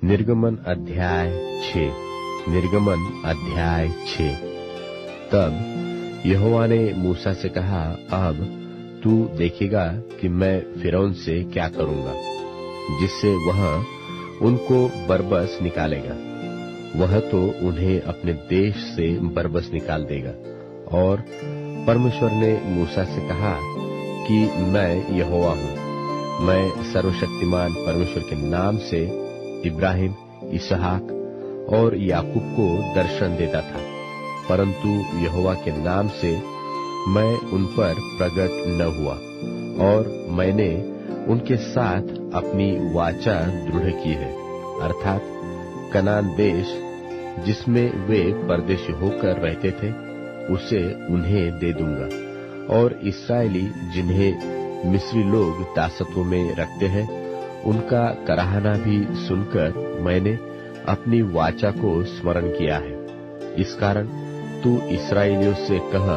निर्गमन अध्याय 6। निर्गमन अध्याय 6। तब यहोवा ने मूसा से कहा, अब तू देखेगा कि मैं फिरौन से क्या करूंगा, जिससे वह उनको बरबस निकालेगा। वह तो उन्हें अपने देश से बरबस निकाल देगा। और परमेश्वर ने मूसा से कहा कि मैं यहोवा हूँ। मैं सर्वशक्तिमान परमेश्वर के नाम से इब्राहिम, इसहाक और याकूब को दर्शन देता था, परंतु यहोवा के नाम से मैं उन पर प्रकट न हुआ। और मैंने उनके साथ अपनी वाचा दृढ़ की है, अर्थात कनान देश जिसमें वे परदेशी होकर रहते थे, उसे उन्हें दे दूंगा। और इस्राएली जिन्हें मिस्री लोग दासत्व में रखते हैं, उनका कराहना भी सुनकर मैंने अपनी वाचा को स्मरण किया है। इस कारण तू इस्राएलियों से कह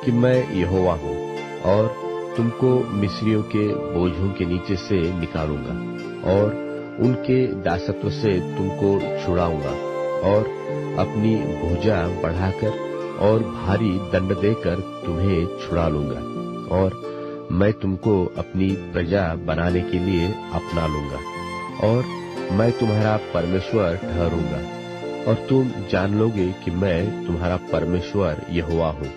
कि मैं यहोवा हूँ, और तुमको मिस्रियों के बोझों के नीचे से निकालूंगा, और उनके दासत्व से तुमको छुड़ाऊंगा, और अपनी भुजा बढ़ाकर और भारी दंड देकर तुम्हें छुड़ा लूंगा। और मैं तुमको अपनी प्रजा बनाने के लिए अपना लूंगा, और मैं तुम्हारा परमेश्वर ठहरूंगा। और तुम जान लोगे कि मैं तुम्हारा परमेश्वर यहोवा हूँ,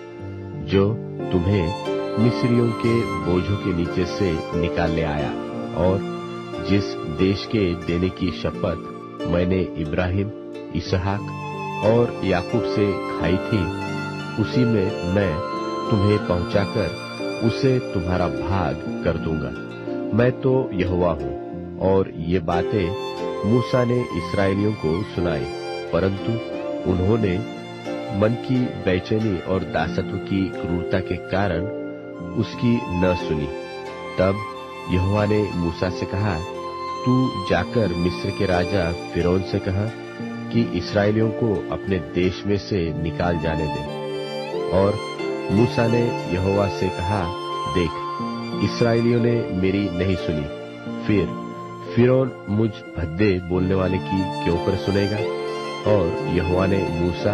जो तुम्हें मिस्रियों के बोझों के नीचे से निकाल ले आया। और जिस देश के देने की शपथ मैंने इब्राहिम, इसहाक और याकूब से खाई थी, उसी में मैं तुम्हें पहुंचाकर उसे तुम्हारा भाग कर दूंगा। मैं तो यहोवा हूँ। और ये बातें मूसा ने इस्राएलियों को सुनाई, परंतु उन्होंने मन की बेचैनी और दासत्व की क्रूरता के कारण उसकी न सुनी। तब यहोवा ने मूसा से कहा, तू जाकर मिस्र के राजा फिरौन से कहा कि इस्राएलियों को अपने देश में से निकाल जाने दे। और मूसा ने यहोवा से कहा, देख, इस्राएलियों ने मेरी नहीं सुनी, फिर फिरौन मुझ भद्दे बोलने वाले की क्यों कर सुनेगा। और यहोवा ने मूसा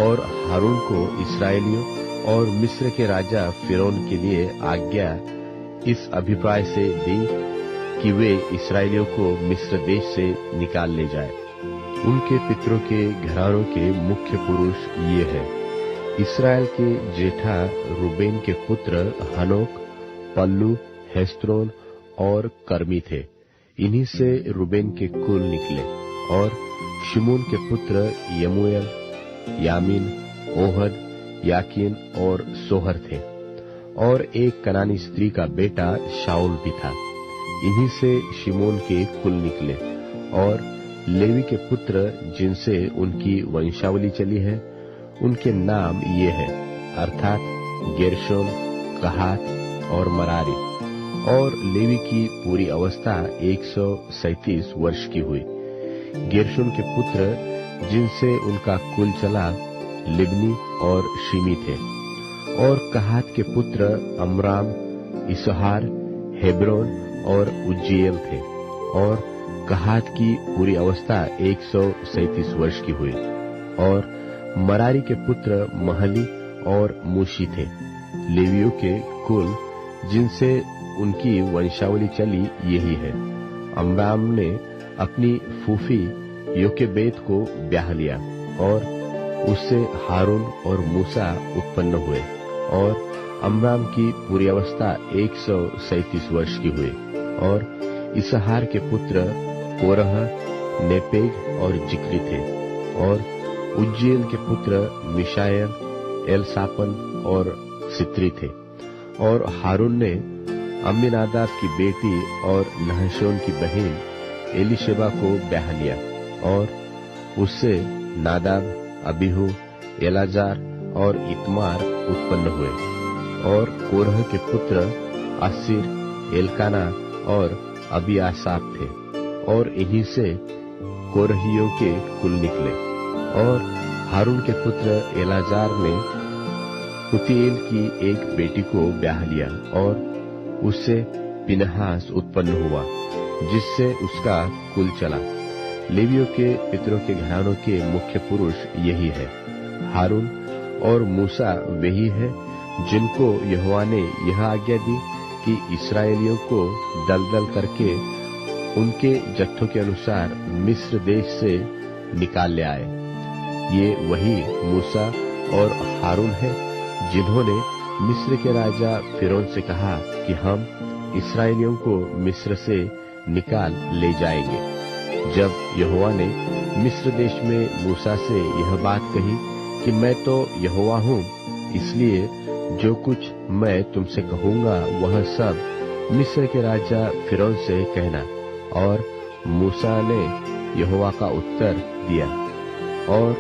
और हारून को इस्राएलियों और मिस्र के राजा फिरौन के लिए आज्ञा इस अभिप्राय से दी कि वे इस्राएलियों को मिस्र देश से निकाल ले जाए। उनके पितरों के घरानों के मुख्य पुरुष ये हैं। इस्राएल के जेठा रूबेन के पुत्र हनोक, पल्लू, हेस्रोन और कर्मी थे। इन्हीं से रूबेन के कुल निकले। और शिमोन के पुत्र यमूएल, यामीन, ओहद, याकीन और सोहर थे। और एक कनानी स्त्री का बेटा शाऊल भी था। इन्हीं से शिमोन के कुल निकले। और लेवी के पुत्र जिनसे उनकी वंशावली चली है, उनके नाम ये हैं, अर्थात गेर्शोन, कहात और मरारी। और लेवी की पूरी अवस्था 137 वर्ष की हुई। गेर्शोन के पुत्र जिनसे उनका कुल चला, लिब्नी और शिमी थे। और कहात के पुत्र अमराम, इसहार, हेब्रोन और उज्जीएल थे। और कहात की पूरी अवस्था 137 वर्ष की हुई। और मरारी के पुत्र महली और मूशी थे। लेवियों के कुल जिनसे उनकी वंशावली चली यही है। अमराम ने अपनी फूफी योकेबेद को ब्याह लिया, और उससे हारून और मूसा उत्पन्न हुए। और अमराम की पूरी अवस्था 137 वर्ष की हुई। और इसहार के पुत्र कोरह, नेपेग और जिक्री थे। और उज्जीएल के पुत्र मिशाएल, एलसापन और सित्री थे। और हारून ने अम्मीनादाब की बेटी और नहशोन की बहन एलीशेबा को ब्याह लिया। और उससे नादाब, अबीहू, एलाजार और इतमार उत्पन्न हुए। और कोरह के पुत्र अस्सीर, एलकाना और अबियासाप थे। और इन्हीं से कोरहियों के कुल निकले। और हारून के पुत्र एलाजार ने पुतीएल की एक बेटी को ब्याह लिया, और उससे पिनहास उत्पन्न हुआ, जिससे उसका कुल चला। लेवियों के पितरों के घरानों के मुख्य पुरुष यही है। हारून और मूसा वही है जिनको यहोवा ने यह आज्ञा दी कि इस्राएलियों को दलदल करके उनके जत्थों के अनुसार मिस्र देश से निकाल ले आए। ये वही मूसा और हारून है जिन्होंने मिस्र के राजा फिरौन से कहा कि हम इस्राएलियों को मिस्र से निकाल ले जाएंगे। जब यहोवा ने मिस्र देश में मूसा से यह बात कही कि मैं तो यहोवा हूँ, इसलिए जो कुछ मैं तुमसे कहूँगा वह सब मिस्र के राजा फिरौन से कहना। और मूसा ने यहोवा का उत्तर दिया और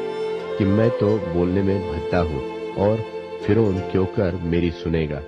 कि मैं तो बोलने में भद्दा हूँ और फिरौन क्यों कर मेरी सुनेगा।